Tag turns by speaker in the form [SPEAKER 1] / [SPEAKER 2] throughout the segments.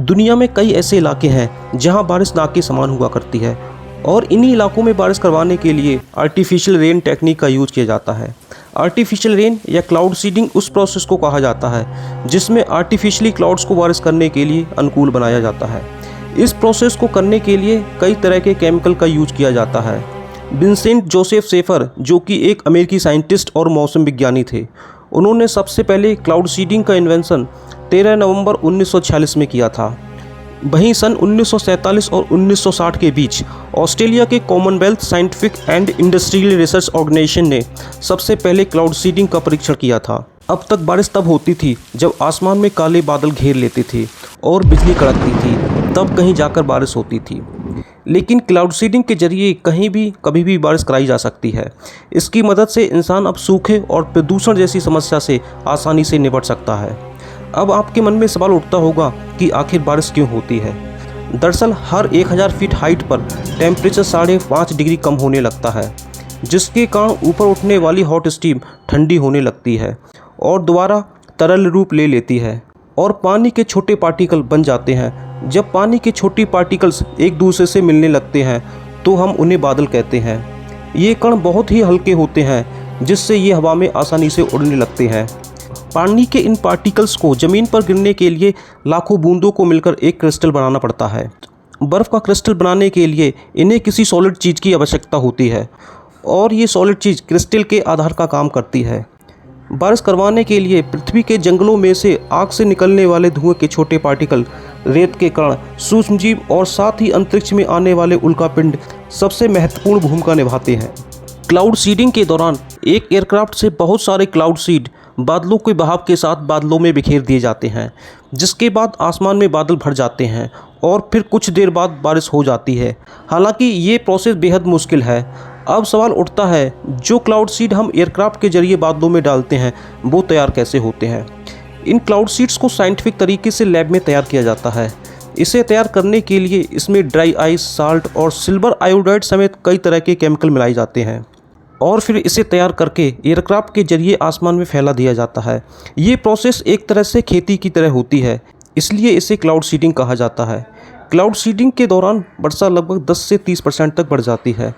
[SPEAKER 1] दुनिया में कई ऐसे इलाके हैं जहां बारिश नाक के समान हुआ करती है और इन्हीं इलाकों में बारिश करवाने के लिए आर्टिफिशियल रेन टेक्निक का यूज़ किया जाता है। आर्टिफिशियल रेन या क्लाउड सीडिंग उस प्रोसेस को कहा जाता है जिसमें आर्टिफिशियली क्लाउड्स को बारिश करने के लिए अनुकूल बनाया जाता है। इस प्रोसेस को करने के लिए कई तरह के केमिकल का यूज किया जाता है। विंसेंट जोसेफ शेफर, जो कि एक अमेरिकी साइंटिस्ट और मौसम विज्ञानी थे, उन्होंने सबसे पहले क्लाउड सीडिंग का इन्वेंशन 13 नवंबर 1946 में किया था। वहीं सन 1947 और 1960 के बीच ऑस्ट्रेलिया के Commonwealth Scientific and Industrial Research Organisation ने सबसे पहले क्लाउड सीडिंग का परीक्षण किया था। अब तक बारिश तब होती थी जब आसमान में काले बादल घेर लेते थे और बिजली कड़कती थी, तब कहीं जाकर बारिश होती थी। लेकिन क्लाउड सीडिंग के जरिए कहीं भी कभी भी बारिश कराई जा सकती है। इसकी मदद से इंसान अब सूखे और प्रदूषण जैसी समस्या से आसानी से निपट सकता है। अब आपके मन में सवाल उठता होगा कि आखिर बारिश क्यों होती है। दरअसल हर 1000 फीट हाइट पर टेम्परेचर 5.5 डिग्री कम होने लगता है, जिसके कारण ऊपर उठने वाली हॉट स्टीम ठंडी होने लगती है और दोबारा तरल रूप ले लेती है और पानी के छोटे पार्टिकल बन जाते हैं। जब पानी के छोटे पार्टिकल्स एक दूसरे से मिलने लगते हैं तो हम उन्हें बादल कहते हैं। ये कण बहुत ही हल्के होते हैं, जिससे ये हवा में आसानी से उड़ने लगते हैं। पानी के इन पार्टिकल्स को ज़मीन पर गिरने के लिए लाखों बूंदों को मिलकर एक क्रिस्टल बनाना पड़ता है। बर्फ़ का क्रिस्टल बनाने के लिए इन्हें किसी सॉलिड चीज़ की आवश्यकता होती है और ये सॉलिड चीज़ क्रिस्टल के आधार का काम करती है। बारिश करवाने के लिए पृथ्वी के जंगलों में से आग से निकलने वाले धुएं के छोटे पार्टिकल, रेत के कण, सूक्ष्मजीव और साथ ही अंतरिक्ष में आने वाले उल्कापिंड सबसे महत्वपूर्ण भूमिका निभाते हैं। क्लाउड सीडिंग के दौरान एक एयरक्राफ्ट से बहुत सारे क्लाउड सीड बादलों के बहाव के साथ बादलों में बिखेर दिए जाते हैं, जिसके बाद आसमान में बादल भर जाते हैं और फिर कुछ देर बाद बारिश हो जाती है। हालांकि ये प्रोसेस बेहद मुश्किल है। अब सवाल उठता है, जो क्लाउड सीड हम एयरक्राफ्ट के जरिए बादलों में डालते हैं वो तैयार कैसे होते हैं। इन क्लाउड सीड्स को साइंटिफिक तरीके से लैब में तैयार किया जाता है। इसे तैयार करने के लिए इसमें ड्राई आइस, साल्ट और सिल्वर आयोडाइड समेत कई तरह के केमिकल मिलाए जाते हैं और फिर इसे तैयार करके एयरक्राफ्ट के जरिए आसमान में फैला दिया जाता है। ये प्रोसेस एक तरह से खेती की तरह होती है, इसलिए इसे क्लाउड सीडिंग कहा जाता है। क्लाउड सीडिंग के दौरान वर्षा लगभग 10 से 30% तक बढ़ जाती है।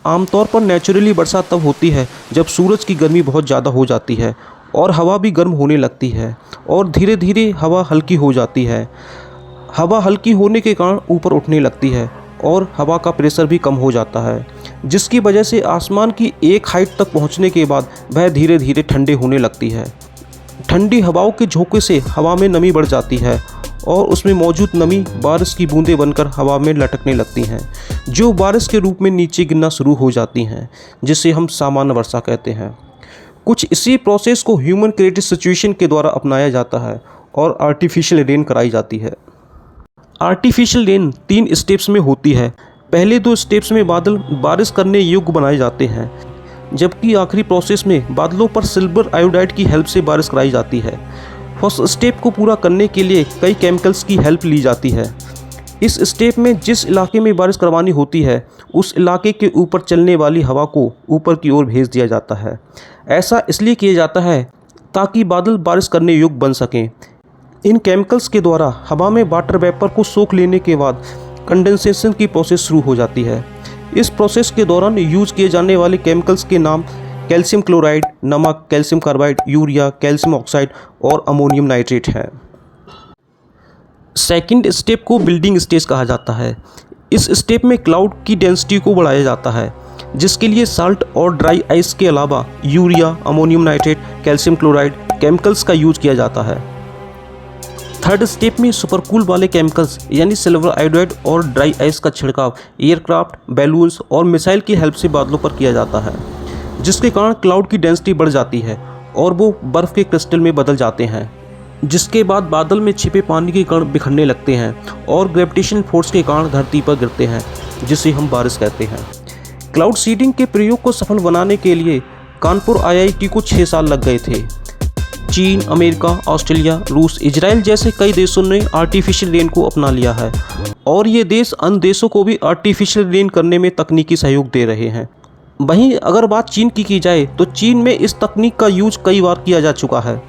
[SPEAKER 1] आमतौर पर नेचुरली वर्षा तब होती है जब सूरज की गर्मी बहुत ज़्यादा हो जाती है और हवा भी गर्म होने लगती है और धीरे धीरे हवा हल्की हो जाती है। हवा हल्की होने के कारण ऊपर उठने लगती है और हवा का प्रेशर भी कम हो जाता है, जिसकी वजह से आसमान की एक हाइट तक पहुंचने के बाद वह धीरे धीरे ठंडे होने लगती है। ठंडी हवाओं के झोंके से हवा में नमी बढ़ जाती है और उसमें मौजूद नमी बारिश की बूंदें बनकर हवा में लटकने लगती हैं, जो बारिश के रूप में नीचे गिरना शुरू हो जाती हैं, जिसे हम सामान्य वर्षा कहते हैं। कुछ इसी प्रोसेस को ह्यूमन क्रिएटेड सिचुएशन के द्वारा अपनाया जाता है और आर्टिफिशियल रेन कराई जाती है। आर्टिफिशियल रेन 3 स्टेप्स में होती है। पहले 2 स्टेप्स में बादल बारिश करने योग्य बनाए जाते हैं, जबकि आखिरी प्रोसेस में बादलों पर सिल्वर आयोडाइड की हेल्प से बारिश कराई जाती है। फर्स्ट स्टेप को पूरा करने के लिए कई केमिकल्स की हेल्प ली जाती है। इस स्टेप में जिस इलाके में बारिश करवानी होती है उस इलाके के ऊपर चलने वाली हवा को ऊपर की ओर भेज दिया जाता है। ऐसा इसलिए किया जाता है ताकि बादल बारिश करने योग्य बन सकें। इन केमिकल्स के द्वारा हवा में वाटर वेपर को सोख लेने के बाद कंडेंसेशन की प्रोसेस शुरू हो जाती है। इस प्रोसेस के दौरान यूज किए जाने वाले केमिकल्स के नाम कैल्शियम क्लोराइड, नमक, calcium carbide, urea, calcium oxide और अमोनियम नाइट्रेट है। सेकंड स्टेप को बिल्डिंग स्टेज कहा जाता है। इस स्टेप में क्लाउड की डेंसिटी को बढ़ाया जाता है, जिसके लिए साल्ट और ड्राई आइस के अलावा urea, ammonium nitrate, calcium chloride chemicals का यूज किया जाता है। थर्ड स्टेप में सुपरकूल वाले केमिकल्स यानी सिल्वर आयोडाइड और ड्राई आइस का छिड़काव एयरक्राफ्ट, बैलून्स और मिसाइल की हेल्प से बादलों पर किया जाता है, जिसके कारण क्लाउड की डेंसिटी बढ़ जाती है और वो बर्फ़ के क्रिस्टल में बदल जाते हैं, जिसके बाद बादल में छिपे पानी के कण बिखरने लगते हैं और ग्रेविटेशन फोर्स के कारण धरती पर गिरते हैं, जिसे हम बारिश कहते हैं। क्लाउड सीडिंग के प्रयोग को सफल बनाने के लिए कानपुर IIT को 6 साल लग गए थे। चीन, अमेरिका, ऑस्ट्रेलिया, रूस, इजराइल जैसे कई देशों ने आर्टिफिशियल रेन को अपना लिया है और ये देश अन्य देशों को भी आर्टिफिशियल रेन करने में तकनीकी सहयोग दे रहे हैं। वहीं अगर बात चीन की जाए तो चीन में इस तकनीक का यूज कई बार किया जा चुका है।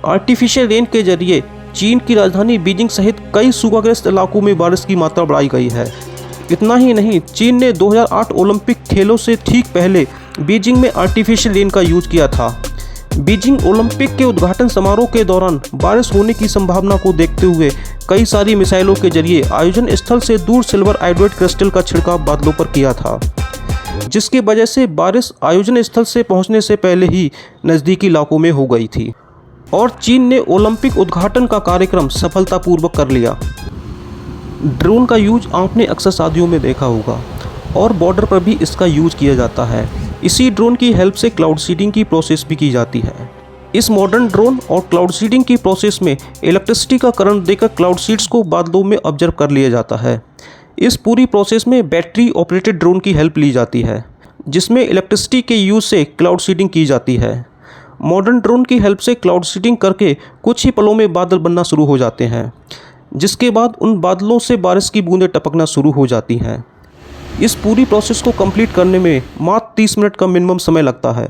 [SPEAKER 1] आर्टिफिशियल रेन के जरिए चीन की राजधानी बीजिंग सहित कई सूखाग्रस्त इलाकों में बारिश की मात्रा बढ़ाई गई है। इतना ही नहीं, चीन ने 2008 ओलंपिक खेलों से ठीक पहले बीजिंग में आर्टिफिशियल रेन का यूज किया था। बीजिंग ओलंपिक के उद्घाटन समारोह के दौरान बारिश होने की संभावना को देखते हुए कई सारी मिसाइलों के जरिए आयोजन स्थल से दूर सिल्वर आयोडाइड क्रिस्टल का छिड़काव बादलों पर किया था, जिसकी वजह से बारिश आयोजन स्थल से पहुंचने से पहले ही नज़दीकी इलाकों में हो गई थी और चीन ने ओलंपिक उद्घाटन का कार्यक्रम सफलतापूर्वक कर लिया। ड्रोन का यूज आपने अक्सर शादियों में देखा होगा और बॉर्डर पर भी इसका यूज किया जाता है। इसी ड्रोन की हेल्प से क्लाउड सीडिंग की प्रोसेस भी की जाती है। इस मॉडर्न ड्रोन और क्लाउड सीडिंग की प्रोसेस में इलेक्ट्रिसिटी का करंट देकर क्लाउड सीड्स को बादलों में ऑब्जर्व कर लिया जाता है। इस पूरी प्रोसेस में बैटरी ऑपरेटेड ड्रोन की हेल्प ली जाती है, जिसमें इलेक्ट्रिसिटी के यूज से क्लाउड सीडिंग की जाती है। मॉडर्न ड्रोन की हेल्प से क्लाउड सीडिंग करके कुछ ही पलों में बादल बनना शुरू हो जाते हैं, जिसके बाद उन बादलों से बारिश की बूंदें टपकना शुरू हो जाती हैं। इस पूरी प्रोसेस को कंप्लीट करने में मात्र 30 मिनट का मिनिमम समय लगता है।